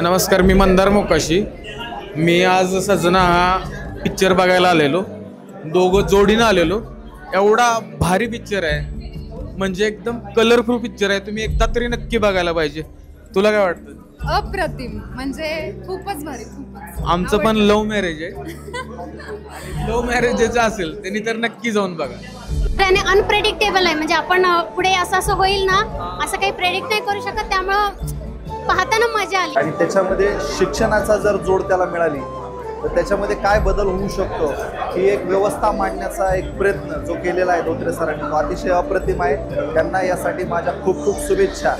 नमस्कार, मी मंदार मोकाशी. मी आज सजना हा पिक्चर बघायला आलेलो. दोघं जोडीनं आलेलो. एवढा भारी पिक्चर आहे, म्हणजे एकदम कलरफुल पिक्चर आहे. तुम्ही एकदा तरी नक्की बघायला पाहिजे. तुला काय वाटतं? अप्रतिम, म्हणजे खूपच भारी. खूपच. आमचं पण लव्ह मॅरेज आहे. लव्ह मॅरेजेचं असेल त्यांनी तर नक्की जाऊन बघा. त्याने अनप्रेडिक्टेबल आहे, म्हणजे आपण पुढे असं होईल ना असं काही प्रेडिक्ट नाही करू शकत. त्यामुळं पाहताना मजा आली. आणि त्याच्यामध्ये शिक्षणाचा जर जोड त्याला मिळाली तर त्याच्यामध्ये काय बदल होऊ शकतो ही एक व्यवस्था मांडण्याचा एक प्रयत्न जो केलेला आहे धोत्रे सरांनी, तो अतिशय अप्रतिम आहे. त्यांना यासाठी माझ्या खूप खूप शुभेच्छा.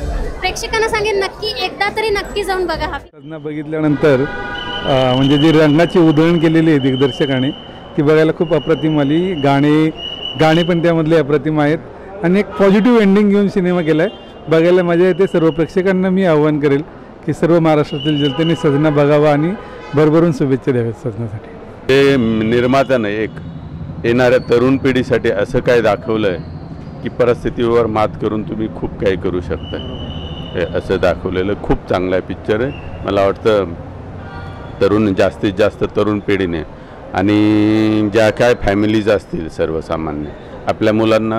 प्रेक्षकांना सांगेन नक्की एकदा तरी नक्की जाऊन बघा हा. सजना बघितल्यानंतर म्हणजे जी रंगाची उधळण केलेली आहे दिग्दर्शकाने ती बघायला खूप अप्रतिम आली. गाणे पण त्यामधले अप्रतिम आहेत आणि एक पॉझिटिव्ह एंडिंग घेऊन सिनेमा केला आहे. बघायला मजा येते. सर्व प्रेक्षकांना मी आवाहन करेल की सर्व महाराष्ट्रातील जनतेने सजना बघावा आणि भरभरून शुभेच्छा द्याव्यात सजनासाठी. हे निर्मात्यानं एक येणाऱ्या तरुण पिढीसाठी असं काय दाखवलं आहे की परिस्थितीवर मात करून तुम्ही खूप काही करू शकता. हे असं दाखवलेलं खूप चांगलं आहे पिक्चर आहे. मला वाटतं जास्तीत जास्त तरुण पिढीने आणि ज्या काय फॅमिलीज असतील सर्वसामान्य आपल्या मुलांना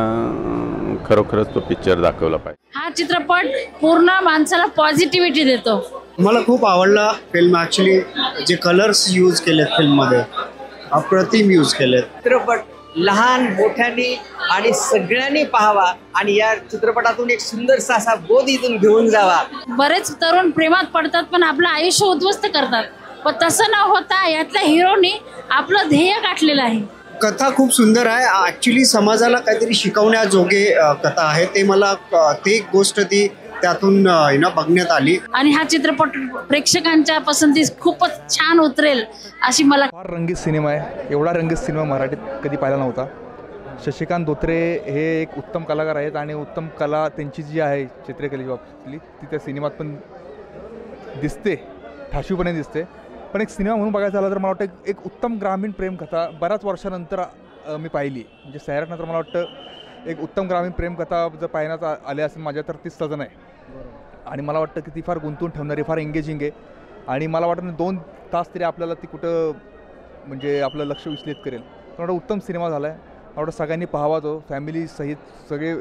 खरोखरच तो पिक्चर दाखवला पाहिजे. हा चित्रपट पूर्ण माणसाला पॉझिटिव्हिटी देतो. मला खूप आवडला फिल्म. ॲक्च्युली जे कलर्स यूज केलेत फिल्ममध्ये अप्रतिम यूज केलेत. चित्रपट लहान मोठ्यांनी आणि सगळ्यांनी पाहावा आणि या चित्रपटातून एक सुंदरसा असा बोध इथून घेऊन जावा. बरेच तरुण प्रेमात पडतात पण आपलं आयुष्य उद्ध्वस्त करतात, पण तसं न होता यातल्या हिरोनी आपलं ध्येय गाठलेलं आहे. कथा खूप सुंदर आहे. ॲक्च्युली समाजाला काहीतरी शिकवण्याजोगे कथा आहे. ते मला ते गोष्ट ती त्यातून बघण्यात आली आणि हा चित्रपट प्रेक्षकांच्या पसंतीस खूपच छान उतरेल अशी मला. फार रंगीत सिनेमा आहे. एवढा रंगीत सिनेमा मराठीत कधी पाहिला नव्हता. शशिकांत धोत्रे हे एक उत्तम कलाकार आहेत आणि उत्तम कला त्यांची जी आहे चित्रकलेची बाबतीतली ती त्या सिनेमात पण दिसते, ठाशीवपणे दिसते. पण एक सिनेमा म्हणून बघायचा झाला तर मला वाटतं एक उत्तम ग्रामीण प्रेमकथा बऱ्याच वर्षानंतर मी पाहिली. म्हणजे सैराटनंतर मला वाटतं एक उत्तम ग्रामीण प्रेमकथा जर पाहण्यात आल्या असेल माझ्या तर ती सजन आहे. आणि मला वाटतं की ती फार गुंतवून ठेवणारी, फार एंगेजिंग आहे. आणि मला वाटतं 2 तास तरी आपल्याला ती कुठं म्हणजे आपलं लक्ष विचलित करेल. तर उत्तम सिनेमा झाला आहे. मला वाटतं सगळ्यांनी पाहावा. तो फॅमिली सहित सगळे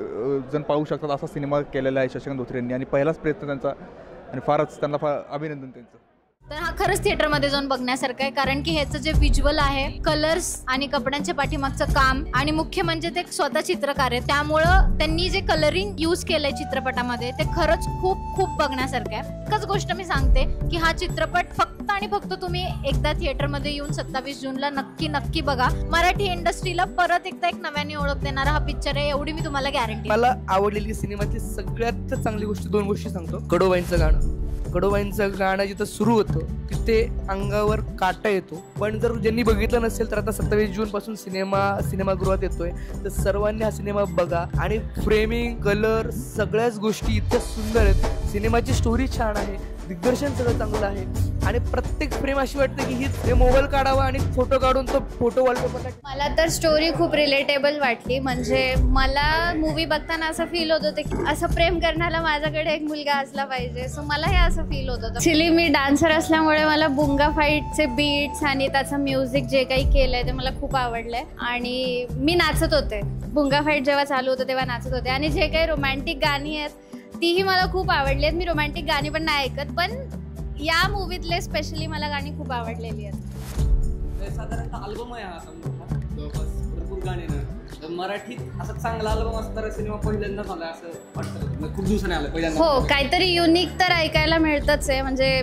जण पाहू शकतात असा सिनेमा केलेला आहे शशिकांत धोत्रे यांनी आणि पहिलाच प्रयत्न त्यांचा आणि फारच त्यांना फार अभिनंदन त्यांचं. तर हा खरंच थिएटरमध्ये जाऊन बघण्यासारखं आहे, कारण की ह्याचं जे व्हिज्युअल आहे, कलर्स आणि कपड्यांच्या पाठीमागचं काम आणि मुख्य म्हणजे ते स्वतः चित्रकार आहे, त्यामुळं त्यांनी जे कलरिंग यूज केलंय चित्रपटामध्ये ते खरंच खूप खूप बघण्यासारखं आहे. एकच गोष्ट मी सांगते की हा चित्रपट फक्त आणि फक्त तुम्ही एकदा थिएटरमध्ये येऊन 27 जूनला नक्की बघा. मराठी इंडस्ट्रीला परत एकदा एक नव्याने ओळख देणारा हा पिक्चर आहे, एवढी मी तुम्हाला गॅरंटी. मला आवडलेली सिनेमाची सगळ्यात चांगली गोष्ट 2 गोष्टी सांगतो. कडोबाईंचं गाणं. कडोबाईंचं गाणं जिथं सुरू होतं तिथे अंगावर काटा येतो. पण जर ज्यांनी बघितलं नसेल तर आता 27 जून पासून सिनेमागृहात येतोय, तर सर्वांनी हा सिनेमा बघा. आणि फ्रेमिंग, कलर सगळ्याच गोष्टी इतक्या सुंदर आहेत. सिनेमाची स्टोरी छान आहे, दिग्दर्शन सगळं चांगलं आहे आणि प्रत्येक फ्रेम अशी वाटते की ही मोबाईल काढावा आणि फोटो काढून तो फोटो वॉलपेपर. मला तर स्टोरी खूप रिलेटेबल वाटली. म्हणजे मला मूवी बघताना असं फील होत होतं की असं प्रेम करण्याला माझ्याकडे एक मुलगा असला पाहिजे. सो मला हे असं फील होत होतं. ॲक्च्युली मी डान्सर असल्यामुळे मला बुंगा फाईटचे बीट्स आणि त्याचं म्युझिक जे काही केलंय ते मला खूप आवडलंय आणि मी नाचत होते. बुंगा फाईट जेव्हा चालू होतं तेव्हा नाचत होते. आणि जे काही रोमॅन्टिक गाणी आहेत तीही मला खूप आवडली आहेत. मी रोमॅन्टिक गाणी पण नाही ऐकत, पण या मूवीतले स्पेशली मला गाणी खूप आवडलेली आहेत. साधारणतः अल्बम आहे हा जवळपास भरपूर गाणी ना. मराठीत असा चांगला अल्बम असणारा सिनेमा पहिल्यांदाच आला असं वाटतं. खूप दिवसांनी आलं पहिल्यांदा. हो, काहीतरी युनिक तर ऐकायला मिळतच आहे. म्हणजे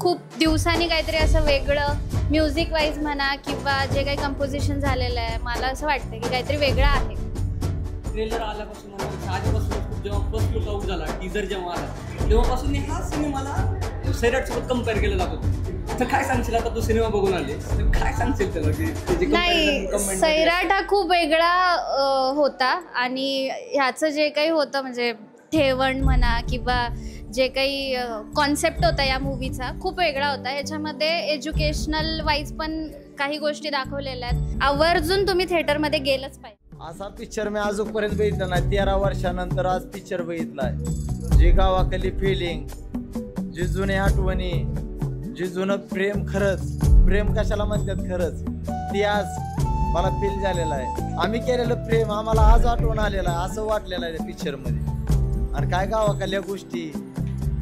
खूप दिवसांनी काहीतरी असं वेगळं म्युझिक वाईज म्हणा किंवा जे काही कंपोजिशन झालेलं आहे, मला असं वाटतं की काहीतरी वेगळं आहे. ट्रेलर आल्यापासून आजपासून खूप जेव्हा फर्स्ट लुक आउट झाला, टीजर जेव्हा आला तेव्हापासून हा सिनेमाला सैराटसोबत कम्पेअर केलं जात होतं. तर काय सांगशील आता तू सिनेमा बघून आले तर काय सांगशील त्याला? नाही, सैराट हा खूप वेगळा होता आणि ह्याचं जे काही होतं म्हणजे ठेवण म्हणा किंवा जे काही कॉन्सेप्ट होता या मूवीचा खूप वेगळा होता. ह्याच्यामध्ये एज्युकेशनल वाईज पण काही गोष्टी दाखवलेल्या आहेत. आवर्जून तुम्ही थिएटरमध्ये गेलंच पाहिजे. असा पिक्चर मी अजूनपर्यंत बघितला नाही. 13 वर्षानंतर आज पिक्चर बघितलाय. जे गावाकडली फिलिंग, जी जुन्या आठवणी, जी जुनं प्रेम, खरंच प्रेम कशाला म्हणतात खरंच, ती आज मला फील झालेलं आहे. आम्ही केलेलं प्रेम आम्हाला आज आठवण आलेलं आहे, असं वाटलेलं आहे त्या पिक्चरमध्ये. आणि काय गावाकडल्या गोष्टी,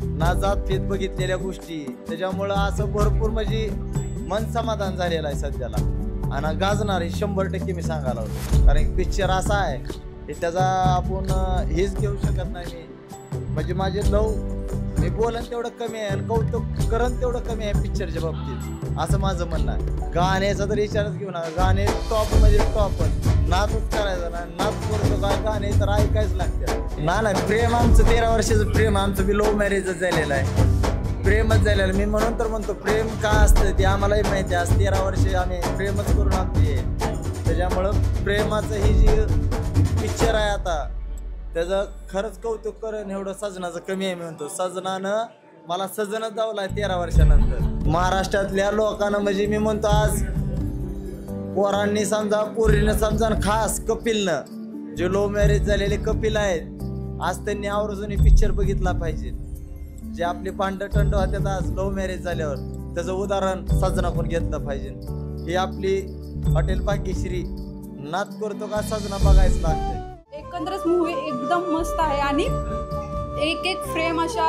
ना जात बघितलेल्या गोष्टी, त्याच्यामुळं असं भरपूर म्हणजे मन समाधान झालेलं आहे सध्याला. आणि गाजणार हे 100% मी सांगायला होतो. कारण पिक्चर असा आहे की त्याचा आपण हेच घेऊ शकत नाही. मी म्हणजे माझे मी बोलन तेवढं कमी आहे आणि कौतुक करण तेवढं कमी आहे पिक्चरच्या बाबतीत, असं माझं म्हणणं आहे. गाण्याचा तर विचारच घेऊ नका, गाणे टॉप म्हणजे टॉपच, नाचच करायचं ना, नाच करतो काय, गाणे तर ऐकायच लागते. नाही प्रेम आमचं 13 वर्षाचं प्रेम, आमचं बी लव्ह मॅरेजच झालेलं आहे, प्रेमच झालेलं. मी म्हणून तर म्हणतो प्रेम काय असतं ते आम्हालाही माहिती आहे. आज 13 वर्षे आम्ही प्रेमच करून आणते. त्याच्यामुळं प्रेमाचं ही जी पिक्चर आहे आता, त्याचं खरंच कौतुक करण एवढं सजनाचं कमी आहे. मी म्हणतो सजनानं मला सजनच दावला आहे 13 वर्षानंतर. महाराष्ट्रातल्या लोकांना म्हणजे मी म्हणतो आज पोरांनी समजा, पोरीनं समजा, आणि खास कपिलनं, जे लव्ह मॅरेज झालेले कपिल आहेत, आज त्यांनी आवर्जून पिक्चर बघितला पाहिजे. जे आपले टंड होत्यात आज लव्ह मॅरेज झाल्यावर, त्याचं उदाहरण सजना पण घेतलं पाहिजे. ही आपली हॉटेल भाग्यश्री नाच करतो का सजना बघायचं लागतंय. एकंदरच मूवी एकदम मस्त आहे आणि एक एक फ्रेम अशा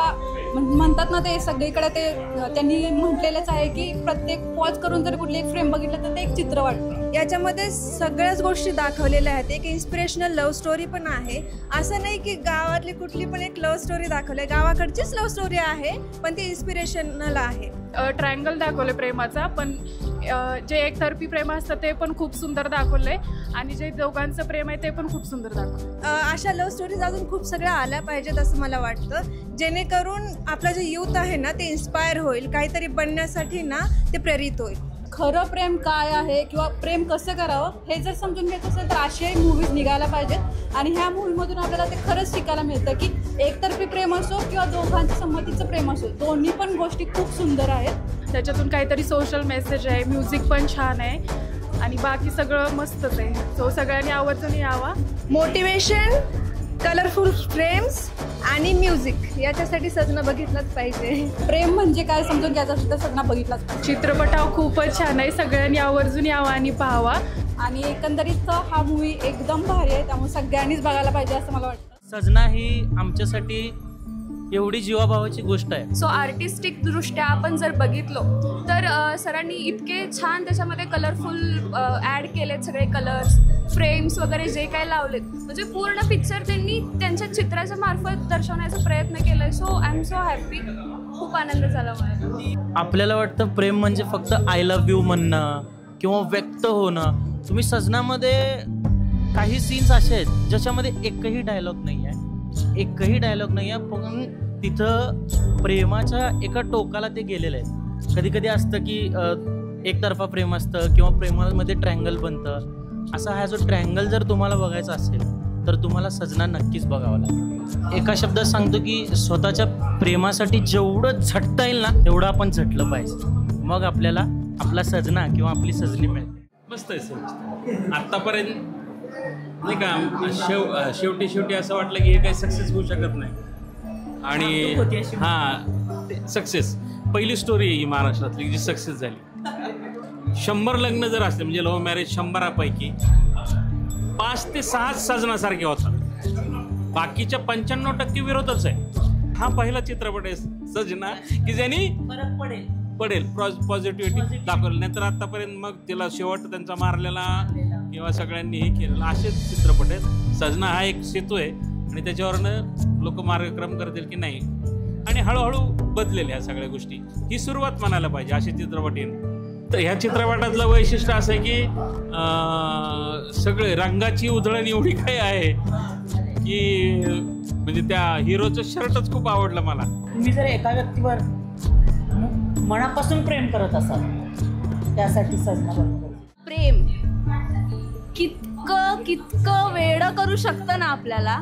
म्हणतात ना, ते सगळीकडे ते त्यांनी म्हटलेलंच आहे की प्रत्येक पॉज करून जर कुठली एक फ्रेम बघितलं तर ते एक चित्र वाटतं. याच्यामध्ये सगळ्याच गोष्टी दाखवलेल्या आहेत. एक इन्स्पिरेशनल लव्ह स्टोरी पण आहे. असं नाही की गावातली कुठली पण एक लव्ह स्टोरी दाखवली आहे, गावाकडचीच लव्ह स्टोरी आहे पण ती इन्स्पिरेशनल आहे. ट्रायंगल दाखवले प्रेमाचा, पण जे एकतर्फी प्रेम असतं ते पण खूप सुंदर दाखवलंय आणि जे दोघांचं प्रेम आहे ते पण खूप सुंदर दाखवलं. अशा लव्ह स्टोरीज अजून खूप सगळ्या आल्या पाहिजेत असं मला वाटतं, जेणेकरून आपलं जे यूथ आहे ना ते इन्स्पायर होईल, काहीतरी बनण्यासाठी ना ते प्रेरित होईल. खरं प्रेम काय आहे किंवा प्रेम कसं करावं हे जर समजून घ्यायचं असेल तर अशाही मूवीज निघायला पाहिजेत. आणि ह्या मूवीमधून आपल्याला ते खरंच शिकायला मिळतं की एकतर्फी प्रेम असो किंवा दोघांच्या संमतीचं प्रेम असो, दोन्ही पण गोष्टी खूप सुंदर आहेत. त्याच्यातून काहीतरी सोशल मेसेज आहे, म्युझिक पण छान आहे आणि बाकी सगळं मस्तच आहे. सो सगळ्यांनी आवर्जून यावा. मोटिवेशन, कलरफुल फ्रेम्स आणि म्युझिक, याच्यासाठी सजना बघितलंच पाहिजे. प्रेम म्हणजे काय समजून घ्यायचं असेल तर सजना बघितलाच पाहिजे. चित्रपट हा खूपच छान आहे, सगळ्यांनी आवर्जून यावा आणि पाहावा. आणि एकंदरीत हा मूवी एकदम भारी आहे, त्यामुळे सगळ्यांनीच बघायला पाहिजे असं मला वाटतं. सजना ही आमच्यासाठी एवढी जीवाभावाची गोष्ट आहे. सो आर्टिस्टिक दृष्ट्या आपण जर बघितलो तर सरांनी इतके छान त्याच्यामध्ये कलरफुल ॲड केलेत, सगळे कलर्स, फ्रेम्स वगैरे जे काय लावलेत, म्हणजे पूर्ण पिक्चर त्यांनी त्यांच्या चित्राच्या मार्फत दर्शवण्याचा प्रयत्न केलाय. So I am so happy, खूप आनंद झाला मला. आपल्याला वाटतं प्रेम म्हणजे फक्त आय लव्ह यू म्हणणं किंवा व्यक्त होणं. तुम्ही सजनामध्ये काही सीन्स असे आहेत ज्याच्यामध्ये एकही डायलॉग नाही आहे, एकही डायलॉग नाही आहे, पण तिथं प्रेमाच्या एका टोकाला ते गेलेलं आहे. कधी कधी असतं की एकतर्फा प्रेम असतं किंवा प्रेमामध्ये ट्रँगल बनतं. असा हा जो ट्रँगल जर तुम्हाला बघायचा असेल तर तुम्हाला सजना नक्कीच बघावं लागेल. एका शब्दात सांगतो की स्वतःच्या प्रेमासाठी जेवढं झटता येईल ना तेवढं आपण झटलं पाहिजे, मग आपल्याला आपला सजना किंवा आपली सजनी मिळते. मस्त आहे सर. आत्तापर्यंत नाही का शेवटी असं वाटलं की हे काही सक्सेस होऊ शकत नाही. आणि हां, सक्सेस पहिली स्टोरी ही महाराष्ट्रातली जी सक्सेस झाली. 100 लग्न जर असले म्हणजे लव्ह मॅरेज 100पैकी 5 ते 6 सजनासारखे होतात, बाकीच्या 95% विरोधच आहे. हा पहिला चित्रपट आहे सजना की ज्यांनी पडेल पॉझिटिव्हिटी दाखवली. नंतर आतापर्यंत मग तिला शेवट त्यांचा मारलेला किंवा सगळ्यांनी हे केलेलं असेच चित्रपट आहेत. सजना हा एक सेतू आहे आणि त्याच्यावरनं लोक मार्गक्रम करतील की नाही, आणि हळूहळू बदलेल्या ह्या सगळ्या गोष्टी. ही सुरुवात म्हणायला पाहिजे असे चित्रपट येणं. तर ह्या चित्रपटातलं वैशिष्ट्य असं आहे की सगळे रंगाची उधळण एवढी काही आहे की म्हणजे त्या हिरोचं शर्टच खूप आवडलं मला. तुम्ही जर एका व्यक्तीवर मनापासून प्रेम करत असाल त्यासाठी सजना बनवलं. प्रेम कितकं वेडं करू शकतं ना आपल्याला,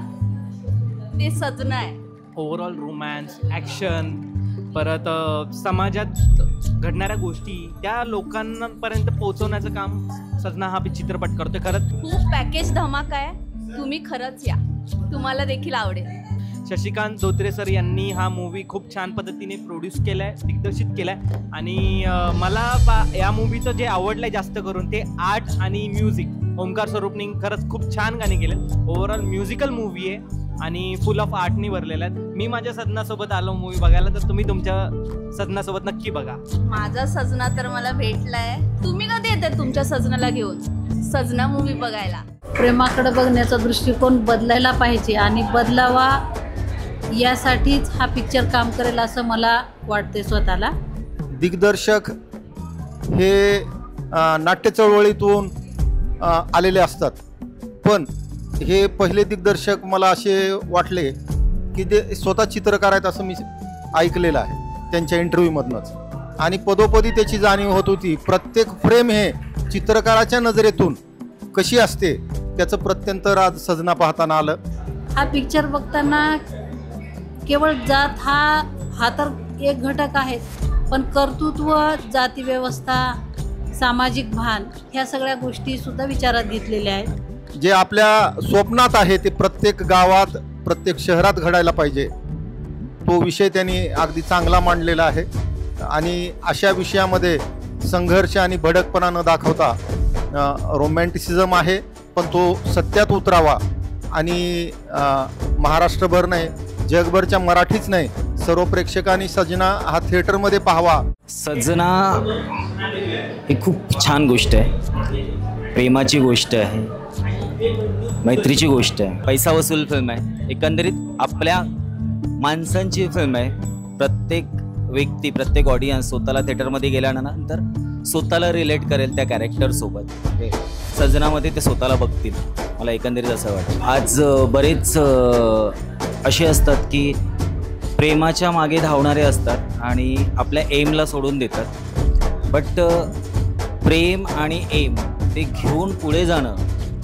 ते सजना आहे. ओव्हरऑल रोमॅन्स, ॲक्शन, परत समाजात घडणाऱ्या गोष्टी त्या लोकांपर्यंत पोहोचवण्याचं काम सजना हा चित्रपट करतोय. खरंच खूप पॅकेज धमाका आहे, तुम्ही खरंच या, तुम्हाला देखील आवडेल. शशिकांत धोत्रे सर यांनी हा मूवी खूप छान पद्धतीने प्रोड्यूस केलाय, दिग्दर्शित केलाय आणि मला या मूवीचं जे आवडलंय जास्त करून ते आर्ट आणि म्युझिक. ओंकार स्वरूपनी खरंच खूप छान गाणी केले. ओव्हरऑल म्युझिकल मूवी आहे आणि फुल ऑफ आर्टनी भरलेला आहे. मी माझ्या सजनासोबत आलो मूवी बघायला, तर तुम्ही तुमच्या सजनासोबत नक्की बघा. माझा सजना तर मला भेटलाय. तुम्ही कधी येते तुमच्या सजनाला घेऊन सजना मूवी बघायला? प्रेमाकडे बघण्याचा दृष्टिकोन बदलायला पाहिजे आणि बदलावा यासाठीच हा पिक्चर काम करेल असं मला वाटते स्वतःला. दिग्दर्शक हे नाट्य चळवळीतून आलेले असतात, पण हे पहिले दिग्दर्शक मला असे वाटले की ते स्वतः चित्रकार आहेत असं मी ऐकलेलं आहे त्यांच्या इंटरव्ह्यूमधनंच. आणि पदोपदी त्याची जाणीव होत होती. प्रत्येक फ्रेम हे चित्रकाराच्या नजरेतून कशी असते त्याचं प्रत्यंतर आज सजना पाहताना आलं. हा पिक्चर बघताना केवळ जात हा तर एक घटक आहे, पण कर्तृत्व, जाती व्यवस्था, सामाजिक भान ह्या सगळ्या गोष्टी सुद्धा विचारात घेतलेल्या आहेत. जे आपल्या स्वप्नात आहे ते प्रत्येक गावात, प्रत्येक शहरात घडायला पाहिजे, तो विषय त्यांनी अगदी चांगला मांडलेला आहे. आणि अशा विषयामध्ये संघर्ष आणि भडकपणा न दाखवता रोमॅन्टिसिझम आहे, पण तो सत्यात उतरावा आणि महाराष्ट्रभर नाही, जगभरच्या मराठीच नाही, सर्व प्रेक्षकांनी सजना हा थिएटरमध्ये पाहावा. सजना ही खूप छान गोष्ट आहे, प्रेमाची गोष्ट आहे, मैत्रीची गोष्ट आहे, पैसा वसूल फिल्म आहे. एकंदरीत आपल्या माणसांची फिल्म आहे. प्रत्येक व्यक्ती, प्रत्येक ऑडियन्स स्वतःला थिएटरमध्ये गेल्यानंतर स्वतःला रिलेट करेल त्या कॅरेक्टरसोबत. सजनामध्ये ते स्वतःला बघतील, मला एकंदरीत असं वाटतं. आज बरेच असे असतात की प्रेमाच्या मागे धावणारे असतात आणि आपल्या एमला सोडून देतात, बट प्रेम आणि एम ते घेऊन पुढे जाणं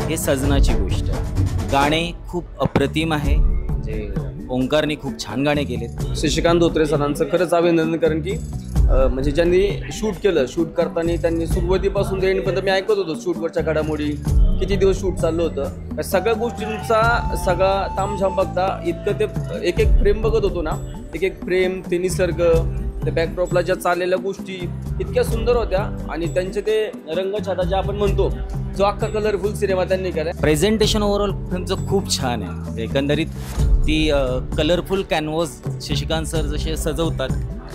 हे सजनाची गोष्ट आहे. गाणे खूप अप्रतिम आहे, जे ओंकारने खूप छान गाणे केलेत. शशिकांत धोत्रे सरांचं खरंच अभिनंदन, कारण की म्हणजे ज्यांनी शूट केलं, शूट करताना त्यांनी सुरुवातीपासून ते एंडपर्यंत मी ऐकत होतो शूटवरच्या घडामोडी, किती दिवस शूट चाललं होतं, सगळ्या गोष्टींचा सगळा तामझाम बघता इतकं ते एक एक फ्रेम बघत होतो ना, एक एक फ्रेम, ते निसर्ग, ते बॅकड्रॉपला ज्या चाललेल्या गोष्टी इतक्या सुंदर होत्या. आणि त्यांचे ते रंगछटा जे आपण म्हणतो, जो अख्खा कलरफुल सिनेमा त्यांनी केला. प्रेझेंटेशन ओव्हरऑल फिल्मचं खूप छान आहे. एकंदरीत ती कलरफुल कॅनव्हास शशिकांत सर जसे सजवतात,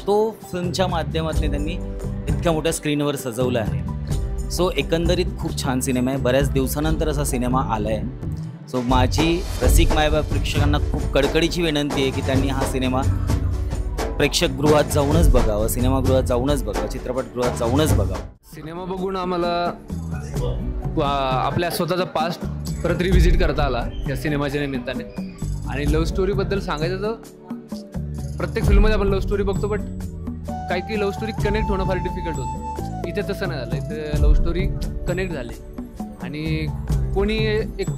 तो फिल्मच्या माध्यमातून त्यांनी इतक्या मोठ्या स्क्रीनवर सजवलं आहे. सो एकंदरीत खूप छान सिनेमा आहे. बऱ्याच दिवसानंतर असा सिनेमा आला आहे. सो माझी रसिक मायबाप प्रेक्षकांना खूप कडकडीची विनंती आहे की त्यांनी हा सिनेमा प्रेक्षकगृहात जाऊनच बघावं, सिनेमागृहात जाऊनच बघावं, चित्रपटगृहात जाऊनच बघावं. सिनेमा बघून आम्हाला आपल्या स्वतःचा पास्ट परत रिव्हिजिट करता आला या सिनेमाच्या निमित्ताने. आणि लव्ह स्टोरीबद्दल सांगायचं तर प्रत्येक फिल्ममध्ये आपण लव्ह स्टोरी बघतो, बट काही लव्ह स्टोरी कनेक्ट होणं फार डिफिकल्ट होतं. इथे तसं नाही झालं. इथे लव्ह स्टोरी कनेक्ट झाली आणि कोणी एक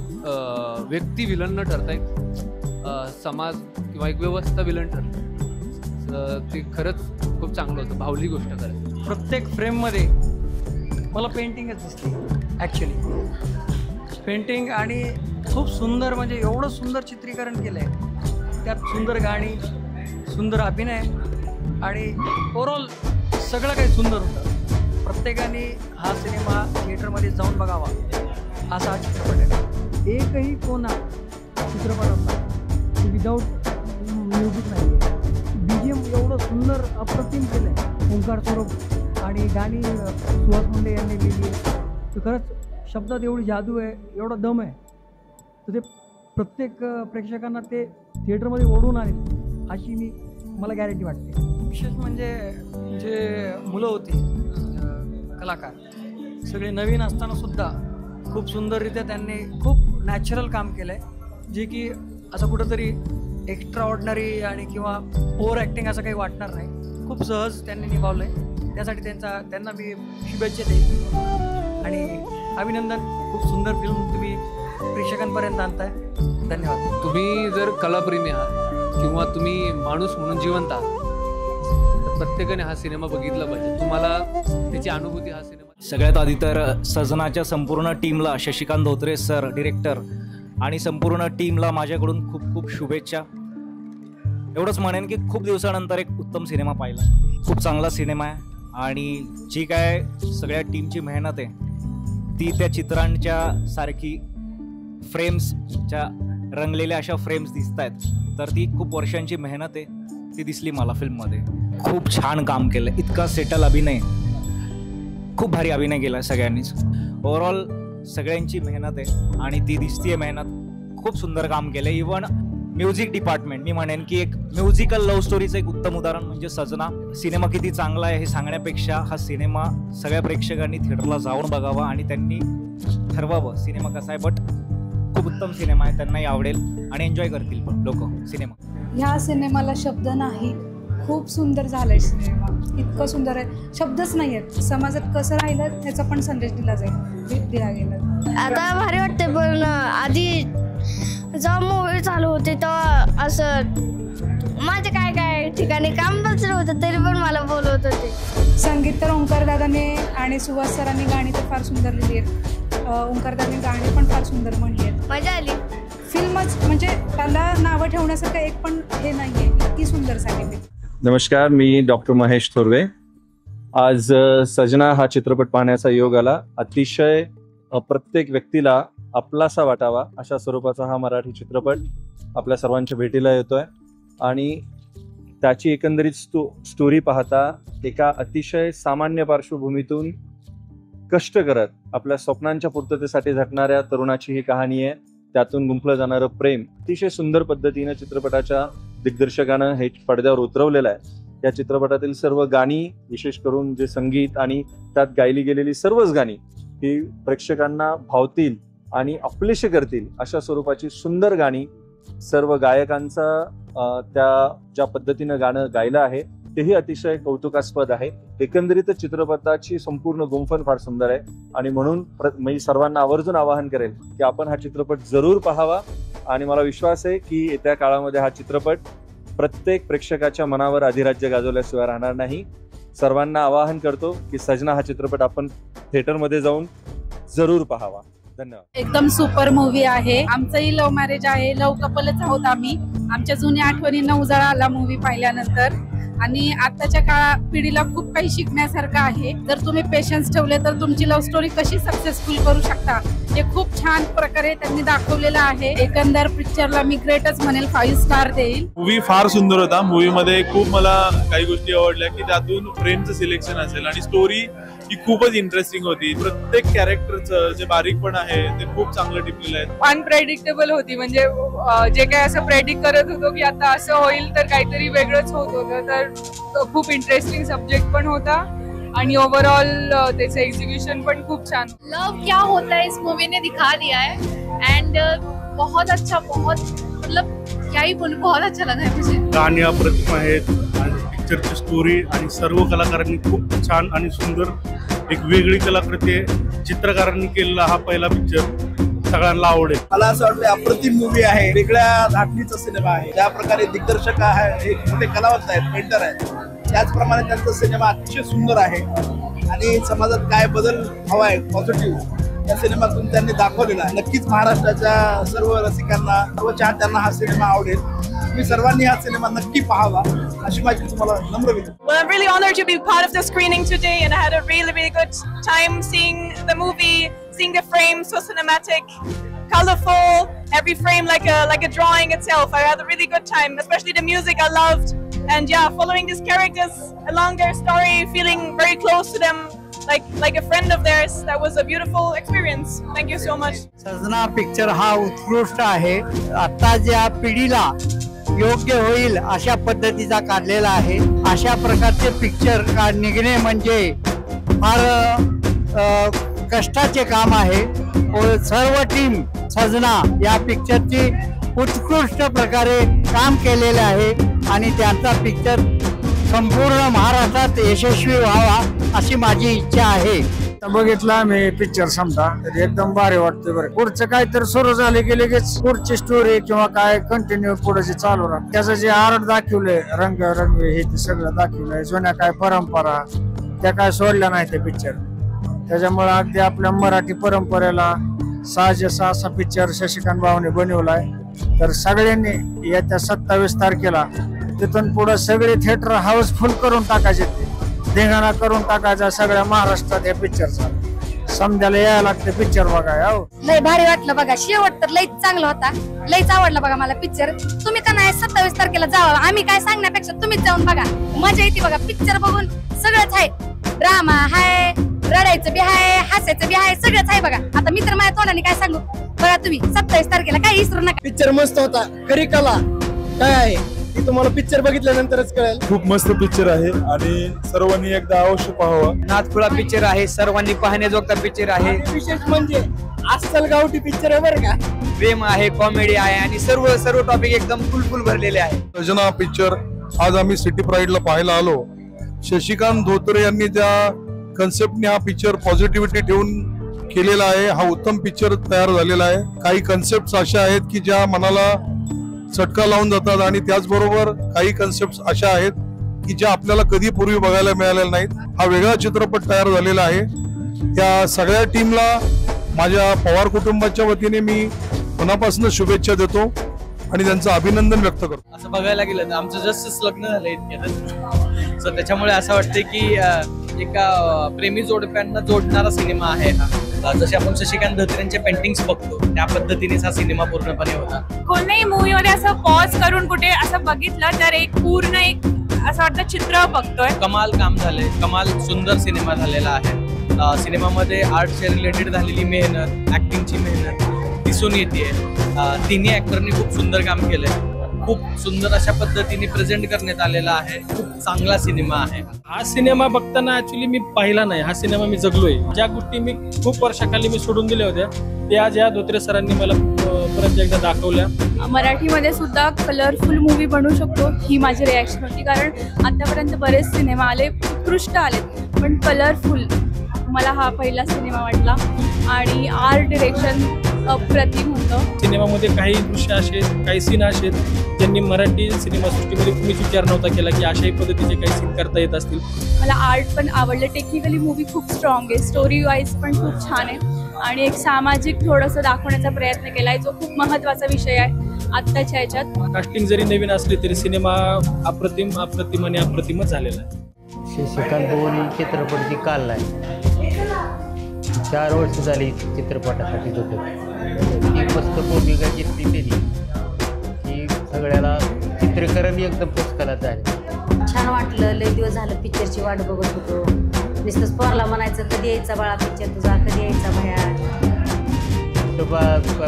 व्यक्ती विलन न ठरता एक समाज किंवा एक व्यवस्था विलन ठरतं. ते खरंच खूप चांगलं होतं, भावली गोष्ट खरंच. प्रत्येक फ्रेममध्ये मला पेंटिंगच दिसली ॲक्च्युली. पेंटिंग आणि खूप सुंदर, म्हणजे एवढं सुंदर चित्रीकरण केलं आहे, त्यात सुंदर गाणी, सुंदर अभिनय आणि ओव्हरऑल सगळं काही सुंदर होतं. प्रत्येकाने हा सिनेमा थिएटरमध्ये जाऊन बघावा असा हा चित्रपट आहे. एकही कोणा चित्रपट होता विदाऊट म्युझिक नाही आहे. BGM एवढं सुंदर अप्रतिम केलं आहे ओंकार स्वरूप, आणि गाणी सुहास मुंडे यांनी लिहिली आहे. तर खरंच शब्दात एवढी जादू आहे, एवढा दम आहे, तर ते प्रत्येक प्रेक्षकांना ते थिएटरमध्ये ओढून आणेल अशी मला गॅरंटी वाटते. विशेष म्हणजे जे मुलं होती कलाकार, सगळे नवीन असतानासुद्धा खूप सुंदररित्या त्यांनी खूप नॅचरल काम केलं आहे, जे की असं कुठंतरी एक्स्ट्रा ऑर्डिनरी आणि किंवा ओव्हर ॲक्टिंग असं काही वाटणार नाही. खूप सहज त्यांनी निभावलं आहे. त्यासाठी त्यांना मी शुभेच्छा देईन आणि अभिनंदन. खूप सुंदर फिल्म तुम्ही प्रेक्षकांपर्यंत आणताय. धन्यवाद. तुम्ही जर कलाप्रेमी आहात किंवा तुम्ही माणूस म्हणून जिवंत आहात तर प्रत्येकाने हा सिनेमा बघितला पाहिजे. तुम्हाला त्याची अनुभूती हा सिनेमा. सगळ्यात आधी तर सजनाच्या संपूर्ण टीमला, शशिकांत धोत्रे सर डिरेक्टर आणि संपूर्ण टीमला माझ्याकडून खूप खूप शुभेच्छा. एवढंच म्हणेन की खूप दिवसानंतर एक उत्तम सिनेमा पाहिला. खूप चांगला सिनेमा आहे आणि जी काय सगळ्या टीमची मेहनत आहे ती त्या चित्रांच्या सारखी फ्रेम्सच्या रंगलेल्या अशा फ्रेम्स दिसत आहेत, तर ती खूप वर्षांची मेहनत आहे ती दिसली मला फिल्ममध्ये. खूप छान काम केलं, इतका सेटल अभिनय, खूप भारी अभिनय केला सगळ्यांनीच. ओव्हरऑल सगळ्यांची मेहनत आहे आणि ती दिसतीये मेहनत. खूप सुंदर काम केलं. इव्हन म्युझिक डिपार्टमेंट, मी म्हणेन की एक म्युझिकल लव्ह स्टोरीचं एक उत्तम उदाहरण म्हणजे सजना. सिनेमा किती चांगला आहे हे सांगण्यापेक्षा हा सिनेमा सगळ्या प्रेक्षकांनी थिएटरला जाऊन बघावा आणि त्यांनी ठरवावं सिनेमा कसा आहे. बट खूप उत्तम सिनेमा आहे, त्यांनाही आवडेल आणि एन्जॉय करतील पण लोक सिनेमा. ह्या सिनेमाला शब्द नाही, खूप सुंदर झालाय सिनेमा, इतकं सुंदर आहे, शब्दच नाही आहेत. समाजात कसं राहिलं ह्याचा पण संदेश दिला गेला. आता भारी वाटते, पण आधी जेव्हा मूवी चालू होते तेव्हा असं माझे काय काय ठिकाणी काम बसलं होतं तरी पण मला बोलवत होते. संगीत तर ओंकार दादाने आणि सुहास सरांनी गाणी तर फार सुंदर लिहिली आहेत. ओंकार दादाने गाणी पण फार सुंदर म्हणली आहेत. मजा आली. फिल्मच म्हणजे त्याला नावं ठेवण्यासारखं एक पण हे नाहीये, इतकी सुंदर सांगितली. नमस्कार, मी डॉक्टर महेश थोरवे. आज सजना हा चित्रपट पाहण्याचा योग आला. अतिशय प्रत्येक व्यक्तीला आपलासा वाटावा अशा स्वरूपाचा हा मराठी चित्रपट आपल्या सर्वांच्या भेटीला येतोय आणि त्याची एकंदरीत स्टोरी पाहता एका अतिशय सामान्य पार्श्वभूमीतून कष्ट करत आपल्या स्वप्नांच्या पूर्ततेसाठी झटणाऱ्या तरुणाची ही कहाणी आहे. त्यातून गुंफलं जाणारं प्रेम अतिशय सुंदर पद्धतीनं चित्रपटाच्या दिग्दर्शकानं हे पडद्यावर उतरवलेलं आहे. या चित्रपटातील सर्व गाणी, विशेष करून जे संगीत आणि त्यात गायली गेलेली सर्वच गाणी ही प्रेक्षकांना भावतील आणि आपलेशी करतील अशा स्वरूपाची सुंदर गाणी, सर्व गायकांचा त्या ज्या पद्धतीनं गाणं गायलं आहे तेही अतिशय कौतुकास्पद आहे. एकंदरीत चित्रपटाची संपूर्ण गुंफण फार सुंदर आहे आणि म्हणून मी सर्वांना आवर्जून आवाहन करेल की आपण हा चित्रपट जरूर पाहावा आणि मला विश्वास आहे की येत्या काळामध्ये हा चित्रपट प्रत्येक प्रेक्षकाच्या मनावर अधिराज्य गाजवल्याशिवाय राहणार नाही. सर्वांना आवाहन करतो की सजना हा चित्रपट आपण थिएटरमध्ये जाऊन जरूर पाहावा. धन्यवाद. एकदम सुपर मूवी आहे. आमचंही लव्ह मॅरेज आहे, लव्ह कपलच आहोत आम्ही. आमच्या जुन्या आठवणींना उजाळा आला मूवी पाहिल्यानंतर आणि आताच्या पिढीला खूप काही शिकण्यासारखं आहे. जर तुम्ही पेशन्स ठेवले तर तुमची लव्ह स्टोरी कशी सक्सेसफुल करू शकता हे खूप छान प्रकारे त्यांनी दाखवलेलं आहे. एकंदर पिक्चरला मी ग्रेटच म्हणेल, 5 स्टार देईल. मूवी फार सुंदर होता. मूवी मध्ये खूप मला काही गोष्टी आवडल्या की त्यातून प्रेमचं सिलेक्शन असेल आणि स्टोरी ही खूपच इंटरेस्टिंग होती. प्रत्येक कॅरेक्टरचं जे बारीकपण आहे ते खूप चांगलं टिपलेलं आहे. अनप्रेडिक्टेबल होती, म्हणजे जे काही असं प्रेडिक्ट करत होतो की आता असं होईल तर काहीतरी वेगळंच होत होतं. तर खूप इंटरेस्टिंग सब्जेक्ट पण होता आणि ओवरऑल त्याचं एग्जीक्यूशन पण खूप छान. लव क्या होता है इस मूवी ने दिखा दिया है एंड बहुत अच्छा, बहुत मतलब क्या ही बोलूं, बहुत अच्छा लगा है मुझे. गाणी अप्रतिम आहेत आणि पिक्चरची स्टोरी आणि सर्व कलाकारांनी खूप छान आणि सुंदर एक वेगळी कलाकृती चित्रकारांनी केलेला हा पहिला पिक्चर सगळ्यांना आवडेल. मला असं वाटतं अप्रतिम मूवी आहे, वेगळ्या धाटणीचा सिनेमा आहे. ज्या प्रकारे दिग्दर्शक आहे, एक मोठे कलावंत आहेत, पेंटर आहेत, त्याचप्रमाणे त्यांचा सिनेमा अतिशय सुंदर आहे आणि समाजात काय बदल हवा आहे पॉझिटिव्ह या सिनेमातून त्यांनी दाखवलेला आहे. नक्कीच महाराष्ट्राच्या सर्व रसिकांना, सर्व चाहत्यांना हा सिनेमा आवडेल. तुम्ही सर्वांनी हा सिनेमा नक्की पाहावा अशी माझी तुम्हाला नम्र विनंती. Well, I'm really honored to be part of the screening today and I had a really good time seeing the movie, seeing the frames so cinematic, colorful, every frame like a drawing itself. I had a really good time, especially the music I loved. And yeah, following these characters along their story, feeling very close to them, like a friend of theirs. That was a beautiful experience. Thank you so much. सजना picture हा उत्कृष्ट आहे. आता ज्या पिढीला योग्य होईल अशा पद्धतीचा काढलेला आहे. अशा प्रकारचे पिक्चर निघणे म्हणजे फार कष्टाचे काम आहे. सर्व टीम सजना या पिक्चरची उत्कृष्ट प्रकारे काम केलेले आहे आणि त्यांचा पिक्चर संपूर्ण महाराष्ट्रात यशस्वी व्हावा अशी माझी इच्छा आहे. बघितला मी पिक्चर समजा एकदम भारी वाटते. बरं पुढचं काय तर सुरू झाले की लगेच पुढची स्टोरी किंवा काय कंटिन्यू पुढे जे चालू राहत त्याचं जे आर्ट दाखवलंय, रंग हे ते सगळं दाखवलंय. जुन्या काय परंपरा त्या काय सोडल्या नाही ते पिक्चर. त्याच्यामुळे अगदी आपल्या मराठी परंपरेला साजेसा असा पिक्चर शशिकांत भाऊने बनवलाय. तर सगळ्यांनी येत्या 27 तारखेला तिथून पुढे सगळे थिएटर हाऊसफुल करून टाकायचे, ते धिंगाणा करून टाकायचा सगळ्या महाराष्ट्रात या पिक्चरचा. समजायला यायला लागते पिक्चर बघाय. हो लय भारी वाटलं बघा, शेवट तर लयच चांगला होता, लयच आवडला बघा मला पिक्चर. तुम्ही का नाही 27 तारखेला जावा, आम्ही काय सांगण्यापेक्षा तुम्हीच जाऊन बघा, मजा येते बघा. पिक्चर बघून सगळंच आहे, ड्रामा हाय, रडायचं बी हाय, हसायचं बी हाय, सगळंच आहे बघा. आता मी तर माझ्या तोंडाने काय सांगू बघा, तुम्ही 27 तारखेला काय विसरू नका. पिक्चर मस्त होता, खरी कला काय आहे ती तुम्हाला पिक्चर बघितल्यानंतरच कळेल. खूप मस्त पिक्चर आहे आणि सर्वांनी एकदा अवश्य पाहावा. नाथखुळा पिक्चर आहे, सर्वांनी पाहण्याजोगता पिक्चर आहे. विशेष म्हणजे अस्सल गावठी पिक्चर आहे बरं का. प्रेम आहे, कॉमेडी आहे आणि सर्व टॉपिक एकदम फुल भरलेले आहे. सजना पिक्चर आज आम्ही सिटी प्राईडला पाहायला आलो. शशिकांत धोत्रे यांनी त्या कन्सेप्टने हा पिक्चर पॉझिटिव्हिटी ठेवून केलेला आहे. हा उत्तम पिक्चर तयार झालेला आहे. काही कन्सेप्ट अशा आहेत की ज्या मनाला चटका लावून जातात आणि त्याचबरोबर काही कन्सेप्ट अशा आहेत की ज्या आपल्याला कधी पूर्वी बघायला मिळालेल्या नाहीत. हा वेगळा चित्रपट तयार झालेला आहे. त्या सगळ्या टीमला माझ्या पवार कुटुंबाच्या वतीने मी मनापासून शुभेच्छा देतो आणि त्यांचं अभिनंदन व्यक्त करतो. असं बघायला गेलं तर आमचं जस्टच लग्न झालं इतक्यात, सो त्याच्यामुळे असं वाटतंय की एका प्रेमी जोडप्यांना जोडणारा सिनेमा आहे हा. जसे आपण शशिकांत धोत्रेंचे पेंटिंग्स बघतो त्या पद्धतीनेच हा सिनेमा पूर्णपणे होता. कोणत्याही मूवी मध्ये असं पॉज करून कुठे असं बघितलं तर एक पूर्ण एक असं वाटतं चित्र बघतोय. कमाल काम झालंय, कमाल सुंदर सिनेमा झालेला आहे. सिनेमामध्ये आर्टच्या रिलेटेड झालेली मेहनत, ऍक्टिंगची मेहनत दिसून येते. तिन्ही ऍक्टरनी खूप सुंदर काम केलंय, खूप सुंदर अशा पद्धतीने प्रेझेंट करण्यात आलेला आहे. खूप चांगला सिनेमा आहे. हा सिनेमा बघताना ऍक्च्युली मी पाहिला नाही, हा सिनेमा मी जगलोय. ज्या गोष्टी मी खूप वर्षाखाली मी सोडून दिल्या होत्या ते आज या धोत्रे सरांनी मला परत एकदा दाखवल्या. मराठीमध्ये सुद्धा कलरफुल मूवी बनवू शकतो ही माझी रिॲक्शन होती, कारण आतापर्यंत बरेच सिनेमा आले, उत्कृष्ट आले, पण कलरफुल मला हा पहिला सिनेमा वाटला. आणि आर्ट डिरेक्शन अप्रतिम होतं. सिनेमामध्ये काही दृश्य असे, काही सीन असे ज्यांनी मराठी सिनेमासृष्टीमध्ये कुणीच विचार नव्हता केला की अशाही पद्धतीचे काही सीन करता येत असतील. मला आर्ट पण आवडलं, टेक्निकली मूवी खूप स्ट्रॉंग आहे, स्टोरी वाईज पण खूप छान आहे आणि एक सामाजिक थोडंसं दाखवण्याचा प्रयत्न केला आहे जो खूप महत्त्वाचा विषय आहे आत्ताच्या ह्याच्यात. कास्टिंग जरी नवीन असली तरी सिनेमा अप्रतिम आणि अप्रतिमच झालेला आहे. शशिकांत भाऊनी चित्रपट काढलाय, 4 वर्ष झाली चित्रपटासाठी होतं. ती मस्त भूमिका घेतली त्यांनी की सगळ्याला चित्रीकरण एकदम पुष्कळात झाले. छान वाटलं, लय दिवस झालं पिक्चरची वाट बघत होतो. नुसतंच पोरला म्हणायचं कधी यायचा बाळा पिक्चर तुझा, कधी यायचा भया.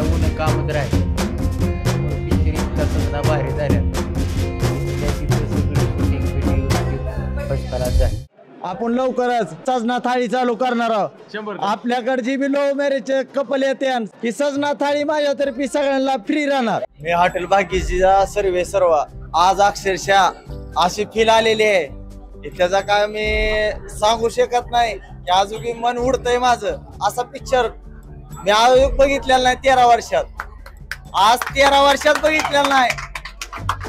ऊन कामत राहील पिक्चर इतका सगळा बाहेर झाल्या पुष्कळात झाले. आपण लवकरच सजना थाळी चालू करणार आहोत. आपल्याकडची बी लव्ह मॅरेज कपल येते की सजना थाळी माझ्यातर्फे सगळ्यांना फ्री राहणार. मी हॉटेल भाग्यजीचा सर्व आज अक्षरशः अशी फील आलेली आहे त्याचा काय मी सांगू शकत नाही की अजून मन उडतंय माझं. असा पिक्चर मी अजून बघितलेला नाही 13 वर्षात. आज 13 वर्षात बघितलेला नाही.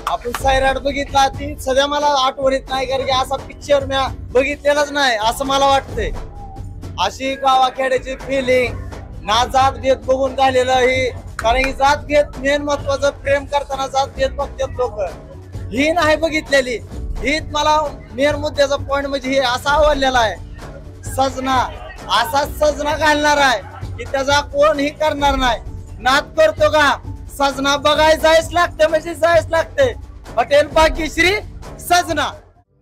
आपण सैराट बघितला ती सध्या मला आठवणीत नाही कारण की असा पिक्चर मी बघितलेलाच नाही असं मला वाटतंय. अशी गावाखेड्याची फिलिंग ना जात भेद बघून झालेलं ही, कारण की जात भेद मेन महत्वाचं, प्रेम करताना जात भेद बघतात लोक, ही नाही बघितलेली. ही मला मेन मुद्द्याचा पॉइंट म्हणजे हे असा आवडलेला आहे. सजना असा सजना घालणार आहे की त्याचा कोणही करणार नाही. नाद करतो का सजना बघायला जायच लागते म्हणजे जायच लागते. हॉटेल भाग्यश्री सजना.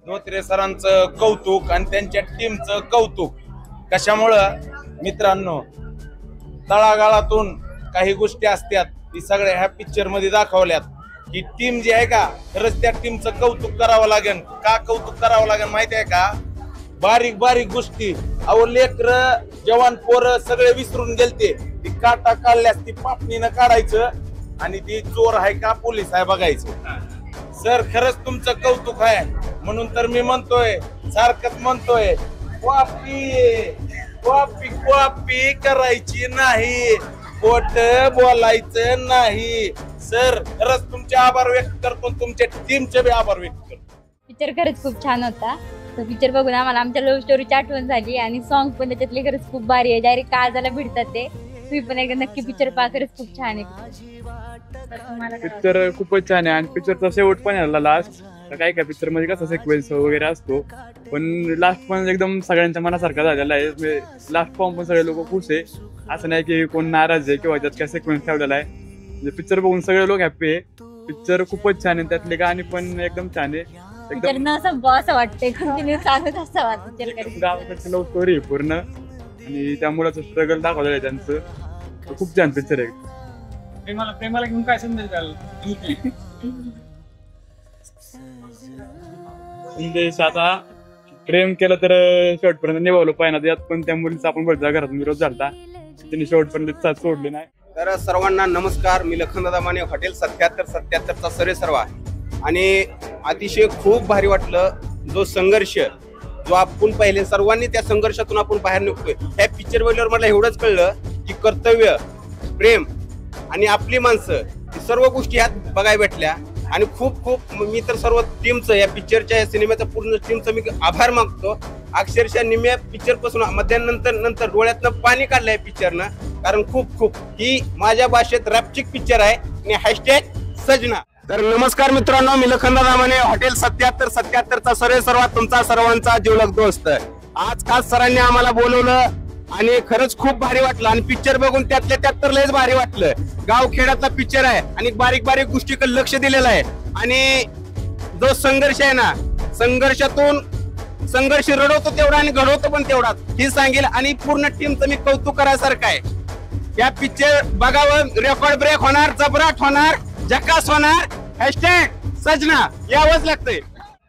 धोत्रे सरांचं कौतुक आणि त्यांच्या टीमचं कौतुक. कशामुळं मित्रांनो, तळागाळातून काही गोष्टी असतात ती सगळ्या ह्या पिक्चर मध्ये दाखवल्यात. ही टीम जी आहे का, खरंच त्या टीमचं कौतुक करावं लागेल. का कौतुक करावं लागेल माहिती आहे का? बारीक बारीक गोष्टी, अहो लेकर जवान पोरं सगळे विसरून गेलते. ती काटा काढल्यास ती पापणीनं काढायचं आणि ती चोर आहे का पोलीस आहे बघायचं. सर खरंच तुमचं कौतुक आहे. म्हणून तर मी म्हणतोय, सारखंच म्हणतोय, कॉपी कॉपी कॉपी करायची नाही, खोट बोलायचं नाही. सर खरंच तुमचे आभार व्यक्त करतो, तुमच्या टीमचे बी आभार व्यक्त करतो. पिक्चर खरंच खूप छान होता. तो पिक्चर बघून आम्हाला आमच्या लव्ह स्टोरीची आठवण झाली आणि सॉंग पण त्याच्यातले खरंच खूप भारी आहे. डायरेक्ट काळजाला भिडतात ते. तुम्ही पण एकदा नक्की पिक्चर पहा, खरंच खूप छान आहे पिक्चर. खूपच छान आहे आणि पिक्चरचा शेवट पण झाला लास्ट तर काही काही पिक्चर मध्ये कसा सिक्वेन्स वगैरे असतो, पण लास्ट पण एकदम सगळ्यांच्या मनासारखा झालेला आहे. लास्ट फॉर्म पण सगळे लोक खुश आहे, असं नाही की कोण नाराज आहे किंवा त्यात काय सिक्वेन्स ठेवलेला आहे. म्हणजे पिक्चर बघून सगळे लोक हॅप्पी आहे. पिक्चर खूपच छान आहे, त्यातले गाणी पण एकदम छान आहे. एकदम असं वाटतंय कंटिन्यू चालत असं गावाकडची लव्ह स्टोरी आहे पूर्ण, आणि त्या मुलाचं स्ट्रगल दाखवलेलं आहे त्यांचं. खूप छान पिक्चर आहे. प्रेमाला घेऊन काय संदेश द्याल? संदेश आता प्रेम केलं तर शेवटपर्यंत निभावलं पाहिजे. यात पण त्या मुलीचा आपण बघता घरातून विरोध झाला, त्यांनी शेवटपर्यंत साथ सोडली नाही. तर सर्वांना नमस्कार. मी लखनदादा माने, हॉटेल 7777चा सर्वेसर्वा आहे. आणि अतिशय खूप भारी वाटलं. जो संघर्ष जो आपण पाहिले, सर्वांनी त्या संघर्षातून आपण बाहेर निघतोय. ह्या पिक्चर बघितल्यावर मला एवढंच कळलं की कर्तव्य, प्रेम आणि आपली माणसं सर्व गोष्टी ह्यात बघायला भेटल्या. आणि खूप खूप मी तर सर्व टीमचं, या पिक्चरच्या या सिनेमाच्या पूर्ण टीमचं मी आभार मागतो. अक्षरशः निम्या पिक्चर पासून मध्यानंतर डोळ्यातनं पाणी काढलं आहे पिक्चरनं, कारण खूप ही माझ्या भाषेत रॅपचिक पिक्चर आहे. आणि हॅशटॅग सजना. तर नमस्कार मित्रांनो, मी लखनदादा माने, हॉटेल 7777चा सर्वेसर्वा, तुमचा सर्वांचा जिवलग दोस्त. आज खास सरांनी आम्हाला बोलवलं आणि खरंच खूप भारी वाटलं. आणि पिक्चर बघून त्यातल्या त्यात तर लयच भारी वाटलं. गावखेड्यातला पिक्चर आहे आणि बारीक बारीक गोष्टीकडे लक्ष दिलेलं आहे. आणि जो संघर्ष आहे ना, संघर्ष रडवतो तेवढा आणि घडवतो पण तेवढाच, ही सांगेल. आणि पूर्ण टीमचं मी कौतुक करायसारखं आहे. या पिक्चर बघावं, रेकॉर्ड ब्रेक होणार, जबराट होणार, झकास होणार. हॅशटॅग सजना यावंच लागतंय.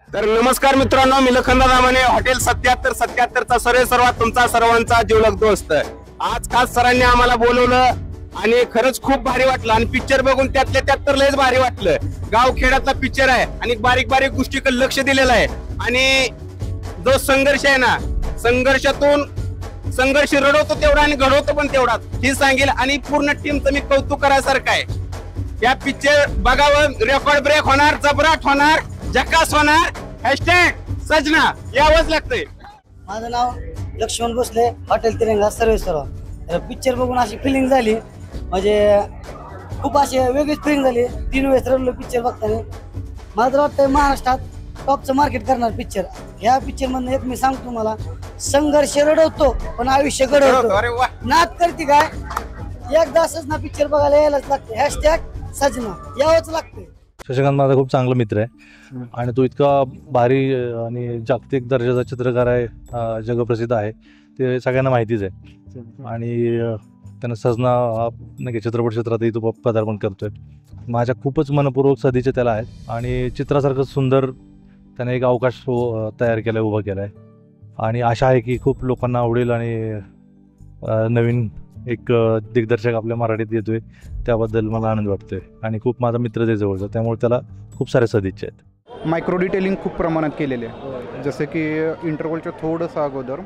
तर नमस्कार मित्रांनो, मी लखनदादा माने, हॉटेल 7777चा सर्वेसर्वा, तुमचा सर्वांचा जिवलग दोस्त. आज खास सरांनी आम्हाला बोलवलं आणि खरंच खूप भारी वाटलं. आणि पिक्चर बघून त्यातल्या त्यात तर लयच भारी वाटलं. गावखेड्यातला पिक्चर आहे आणि बारीक बारीक गोष्टीकडे लक्ष दिलेलं आहे. आणि जो संघर्ष आहे ना, संघर्ष रडवतो तेवढा आणि घडवतो पण तेवढाच, ही सांगेल. आणि पूर्ण टीमचं मी कौतुक करायसारखं आहे. या पिक्चर बघावं, रेकॉर्ड ब्रेक होणार, जबराट होणार, झकास होणार. हॅशटॅग सजना यावंच लागतंय. माझं नाव लक्ष्मण भोसले, हॉटेल तिरंगा सर्वेसर्वा. तर पिक्चर बघून अशी फिलिंग झाली, म्हणजे खूप अशी वेगळीच फिलिंग झाली. 3 वेळेस रडलो पिक्चर बघताना. मला तर वाटतंय महाराष्ट्रात टॉपचं मार्केट करणार पिक्चर. ह्या पिक्चर मधनं एक मी सांगतो तुम्हाला, संघर्ष रडवतो पण आयुष्य घडवतो. नाद करते काय, एकदा असंच ना पिक्चर बघायला यायलाच लागते. हॅशटॅग सजना यावंच लागते. शशिकांत माझा खूप चांगला मित्र आहे आणि तो इतका भारी आणि जागतिक दर्जाचा चित्रकार आहे, जगप्रसिद्ध आहे, ते सगळ्यांना माहितीच आहे. आणि त्यानं सजना हा नाही चित्रपट क्षेत्रातही तो पदार्पण करतोय. माझ्या खूपच मनपूर्वक सदिच्छा त्याला आहेत. आणि चित्रासारखं सुंदर त्याने एक अवकाश तयार केला आहे, उभा केला आहे. आणि आशा आहे की खूप लोकांना आवडेल आणि नवीन एक दिग्दर्शक आपल्या मराठीत येतोय, त्याबद्दल मला आनंद वाटतोय. आणि खूप माझा मित्र ते जवळचा, त्यामुळे त्याला खूप साऱ्या सदिच्छा आहेत. मायक्रो डिटेलिंग खूप प्रमाणात केलेले आहे. जसं की इंटरव्हलच्या थोडंसं अगोदर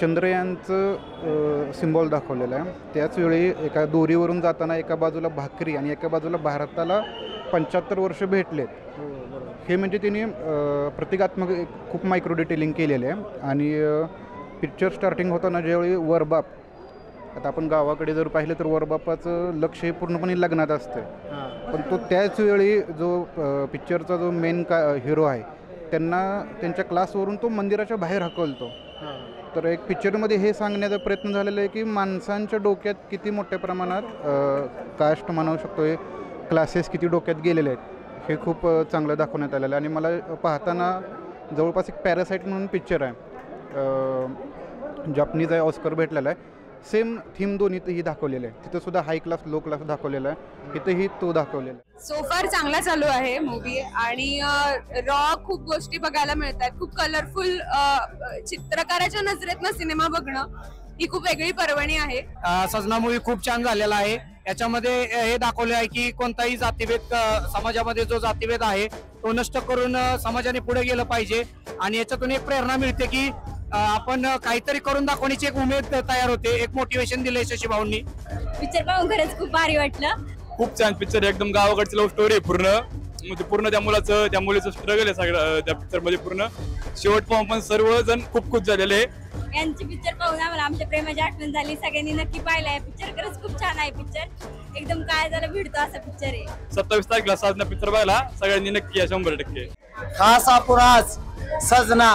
चंद्रयानचं सिम्बॉल दाखवलेलं आहे. त्याचवेळी एका दोरीवरून जाताना एका बाजूला भाकरी आणि एका बाजूला भारताला 75 वर्ष भेटलेत. हे म्हणजे त्यांनी प्रतिकात्मक खूप मायक्रो डिटेलिंग केलेलं आहे. आणि पिक्चर स्टार्टिंग होताना ज्यावेळी वरबाप, आता आपण गावाकडे जर पाहिलं तर वरबापाचं लक्ष हे पूर्णपणे लग्नात असतं, पण तो त्याच वेळी जो पिक्चरचा जो मेन हिरो आहे त्यांना त्यांच्या क्लासवरून तो मंदिराच्या बाहेर हकलतो. तर एक पिक्चरमध्ये हे सांगण्याचा प्रयत्न झालेला आहे की माणसांच्या डोक्यात किती मोठ्या प्रमाणात कास्ट म्हणू शकतो, हे क्लासेस किती डोक्यात गेलेले आहेत, हे खूप चांगलं दाखवण्यात आलेलं आहे. आणि मला पाहताना जवळपास एक पॅरासाईट म्हणून पिक्चर आहे, जपनीज आहे, ऑस्कर भेटलेला आहे. सेम थीम दोन्हीतही दाखवलेलं आहे. तिथं सुद्धा हाय क्लास लो क्लास दाखवलेला आहे, इथंही तो दाखवलेला आहे. सो फार चांगला चालू आहे मूवी. आणि रॉ खूप गोष्टी बघायला मिळतात. खूप कलरफुल, चित्रकाराच्या नजरेतनं सिनेमा बघणं ही खूप वेगळी पर्वणी आहे. सजना मूवी खूप छान झालेला आहे. याच्यामध्ये हे दाखवले आहे की कोणताही जातीभेद, समाजामध्ये जो जातीभेद आहे तो नष्ट करून समाजाने पुढे गेलं पाहिजे. आणि याच्यातून एक प्रेरणा मिळते की आपण काहीतरी करून दाखवण्याची एक उमेद तयार होते, एक मोटिवेशन दिलंय शशी भाऊंनी. पिक्चर पाहून खरंच खूप भारी वाटलं. खूप छान पिक्चर, एकदम गावाकडची लव्ह स्टोरी पूर्ण, म्हणजे पूर्ण त्या मुलीचं स्ट्रगल आहे सगळं त्या पिक्चर मध्ये पूर्ण. शेवट पाहून पण सर्वजण खूप खुश झालेले. यांची पिक्चर पाहून आम्हाला आमच्या प्रेमाची आठवण झाली. सगळ्यांनी नक्की पाहिलाय पिक्चर, खरंच खूप छान आहे पिक्चर. एकदम काय जरा भिडतो असा पिक्चर आहे. 27 तारखेला साजना पिक्चर बघायला सगळ्यांनी नक्की या 100%. खास आपण आज सजना,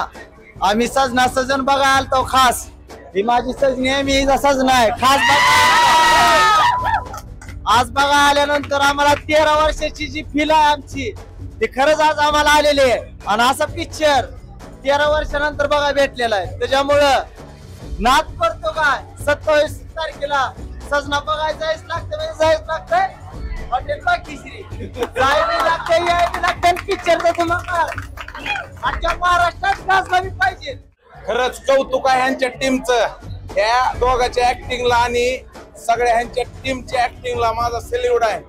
आम्ही सजना सजन बघायला आलतो खास. ही माझी सजनी आहे, मी हिचा सजना आहे. खास आज बघा आल्यानंतर आम्हाला 13 वर्षाची जी फील आहे आमची ती खरंच आज आम्हाला आलेली आहे. आणि असा पिक्चर 13 वर्षानंतर बघा भेटलेला आहे. त्याच्यामुळं नाद करतो काय 27 तारखेला सजना बघायला जायच लागतंय हॉटेल बाकीश्री जायला लागतंय, यायला लागतंय. पिक्चरचा तुम्हाला आजच्या महाराष्ट्रात गाजला मी पाहिजे. खरंच कौतुक आहे ह्यांच्या टीमचं. ह्या दोघांच्या ऍक्टिंगला आणि सगळ्या ह्यांच्या टीमच्या ऍक्टिंगला माझा सेल्यूट आहे.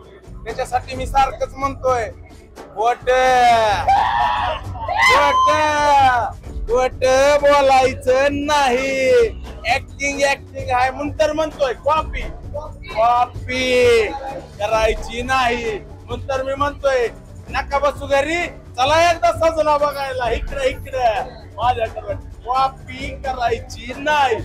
त्याच्यासाठी मी सारखंच म्हणतोय वट बोलायचं नाही. ऍक्टिंग आहे म्हणून तर म्हणतोय कॉपी करायची नाही. म्हणून तर मी म्हणतोय नका बसू घरी, चला एकदा सजना बघायला. इकडे माझ्याकडे कॉपी करायची नाही.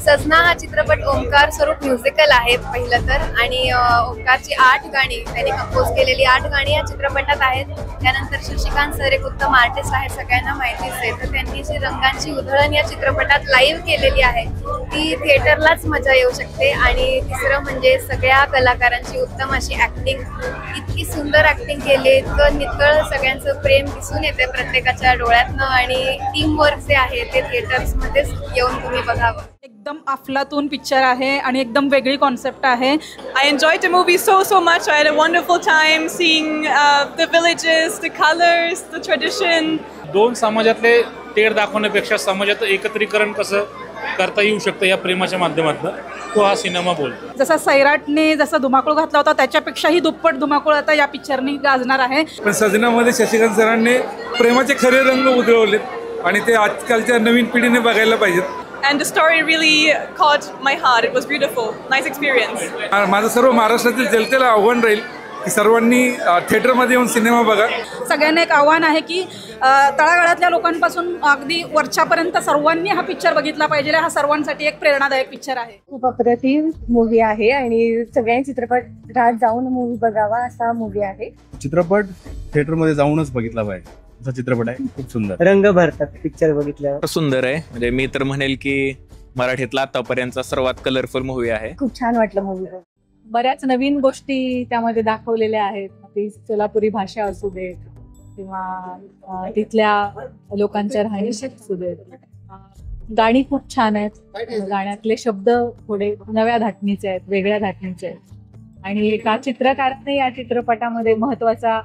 सजना हा चित्रपट ओंकार स्वरूप म्युझिकल आहे पहिलं तर, आणि ओंकारची 8 गाणी त्यांनी कंपोज केलेली 8 गाणी या चित्रपटात आहेत. त्यानंतर शशिकांत सर एक उत्तम आर्टिस्ट आहेत, सगळ्यांना माहितीच आहे. तर त्यांनी जी रंगांची उधळण या चित्रपटात लाईव्ह केलेली आहे ती थिएटरलाच मजा येऊ शकते. आणि तिसरं म्हणजे सगळ्या कलाकारांची उत्तम अशी ऍक्टिंग, इतकी सुंदर ऍक्टिंग केली, इतकं नितळ सगळ्यांचं प्रेम दिसून येते प्रत्येकाच्या डोळ्यातनं. आणि टीम वर्क जे आहे ते थिएटर्समध्येच येऊन तुम्ही बघावं. एकदम अफलातून पिक्चर आहे आणि एकदम वेगळी कॉन्सेप्ट आहे. I enjoyed the movie so much. I had a wonderful time seeing the villages, the colors, the tradition. दोन समाजातले तेढ दाखवण्यापेक्षा समाजाचं एकत्रीकरण कसं करता येऊ शकतं या प्रेमाच्या माध्यमातून तो हा सिनेमा बोलतो. जसा सैराटने जसा धुमाकूळ घातला होता त्याच्यापेक्षाही दुप्पट धुमाकूळ आता या पिक्चरनी गाजणार आहे. पण सजनामध्ये शशिकांत सरांनी प्रेमाचे खरे रंग उधळवलेत आणि ते आजकालच्या नवीन पिढीने बघायला पाहिजेत. And the story really caught my heart. It was beautiful. Nice experience. माझं सर्व महाराष्ट्रातील जनतेला आव्हान राहील की सर्वांनी थिएटरमध्ये येऊन सिनेमा बघा. सगळ्यांना एक आव्हान आहे की तळागाळातल्या लोकांपासून अगदी वरच्यापर्यंत सर्वांनी हा पिक्चर बघितला पाहिजे. हा सर्वांसाठी एक प्रेरणादायक पिक्चर आहे. खूप अप्रतिम मूवी आहे आणि सगळ्यांनी चित्रपटगृहात जाऊन मूवी बघावा असा मूवी आहे. चित्रपट थिएटरमध्ये जाऊनच बघितला पाहिजे असा चित्रपट आहे. खूप सुंदर रंग भरतात पिक्चर बघितल्यावर. सुंदर आहे. म्हणजे मी तर म्हणेल की मराठीतला आतापर्यंतचा सर्वात कलरफुल मूवी आहे. खूप छान वाटलं मूवी. बऱ्याच नवीन गोष्टी त्यामध्ये दाखवलेल्या आहेत. ती सोलापुरी भाषा असू देत किंवा तिथल्या लोकांच्या राहणी असू देत. गाणी खूप छान आहेत. गाण्यातले शब्द थोडे नव्या धाटणीचे आहेत, वेगळ्या धाटणीचे आहेत. आणि एका चित्रकाराने या चित्रपटामध्ये महत्वाचा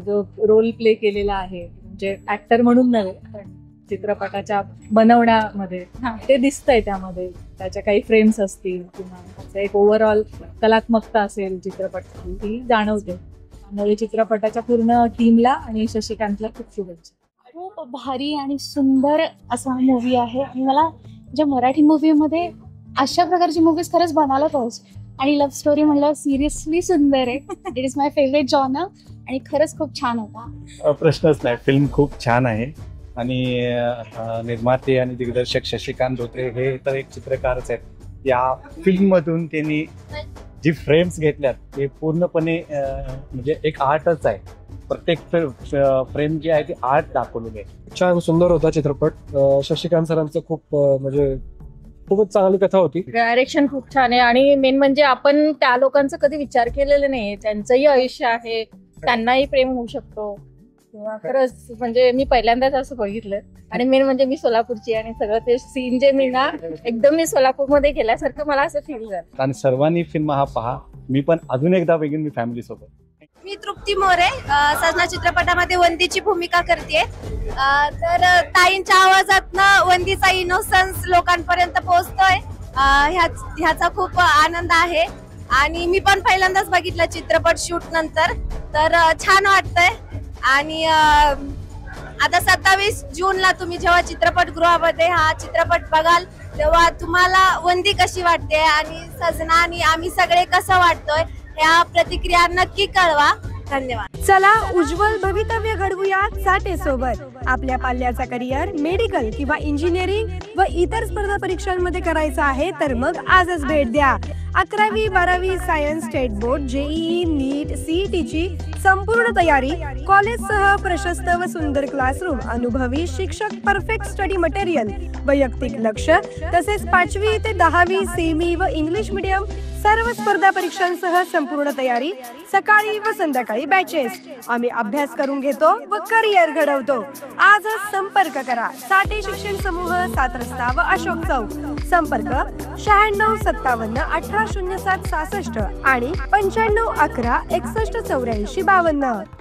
जो रोल प्ले केलेला आहे, म्हणजे ऍक्टर म्हणून नव्हे पण चित्रपटाच्या बनवण्यामध्ये ते दिसतंय. त्यामध्ये त्याच्या काही फ्रेम्स असतील किंवा त्याचं एक ओव्हरऑल कलात्मकता असेल चित्रपटाची ती जाणवते. त्यामुळे चित्रपटाच्या पूर्ण टीमला आणि शशिकांतला खूप शुभेच्छा. खूप भारी आणि सुंदर असा मूवी आहे आणि मला ज्या मराठी मूवीमध्ये अशा प्रकारची मूवीज खरंच बनायला पाहिजे. आणि लव्ह स्टोरी म्हणलं सिरियसली सुंदर आहे. It is my favourite genre आणि खरंच खूप छान होता. प्रश्नच नाही. फिल्म खूप छान आहे आणि निर्माते आणि दिग्दर्शक शशिकांत धोत्रे हे तर एक चित्रकारच आहेत. या फिल्म मधून त्यांनी जी फ्रेम्स घेतल्यात ते पूर्णपणे म्हणजे एक आर्टच आहे. प्रत्येक फ्रेम जी आहे ती आर्ट दाखवलेली आहे. छान सुंदर होता चित्रपट. शशिकांत सरांचं खूप म्हणजे खूपच चांगली कथा होती. डायरेक्शन खूप छान आहे आणि मेन म्हणजे आपण त्या लोकांचा कधी विचार केलेला नाही. त्यांचंही आयुष्य आहे, त्यांनाही प्रेम होऊ शकतो किंवा खरंच म्हणजे मी पहिल्यांदाच असं बघितलं. आणि मेन म्हणजे मी सोलापूरची आणि सगळं ते सीन जे मी ना एकदम मी सोलापूरमध्ये गेल्यासारखं मला असं फील झालं. आणि सर्वांनी फिल्म हा पहा. मी पण अजून एकदा बघेन मी फॅमिली सोबत. मी तृप्ती मोरे सजना चित्रपटामध्ये वंदीची भूमिका करते. तर ताईंच्या आवाजातनं वंदीचा इनोसन्स लोकांपर्यंत पोहोचतोय ह्याचा खूप आनंद आहे. आणि मी पण पहिल्यांदाच बघितलं चित्रपट शूट नंतर, तर छान वाटतंय. आणि आता 27 जूनला तुम्ही जेव्हा चित्रपटगृहामध्ये हा चित्रपट बघाल तेव्हा तुम्हाला वंदी कशी वाटते आणि सजना आणि आम्ही सगळे कसं वाटतोय ह्या प्रतिक्रिया नक्की कळवा. धन्यवाद. चला उज्ज्वल भवितव्य घडवूया साठे सोबत. आपल्या पाल्याचा करिअर मेडिकल किंवा इंजिनिअरिंग व इतर स्पर्धा परीक्षांमध्ये करायचं आहे तर मग आजच भेट द्या. 11वी 12वी सायन्स, स्टेट बोर्ड, जेईई, नीट, सीईटीची संपूर्ण तयारी, कॉलेजसह प्रशस्त व सुंदर क्लासरूम, अनुभवी शिक्षक, परफेक्ट स्टडी मटेरियल, वैयक्तिक लक्ष तसेच 5वी ते 10वी सेमी व इंग्लिश मीडियम सर्व स्पर्धा परीक्षांसह संपूर्ण तयारी, सकाळी व संध्याकाळी बॅचेस. आम्ही अभ्यास करून घेतो व करिअर घडवतो. आजच संपर्क करा. साठे शिक्षण समूह, 7 रस्ता व अशोक चौक. संपर्क 96 57 18 07 66 आणि 95 11 61 84 52.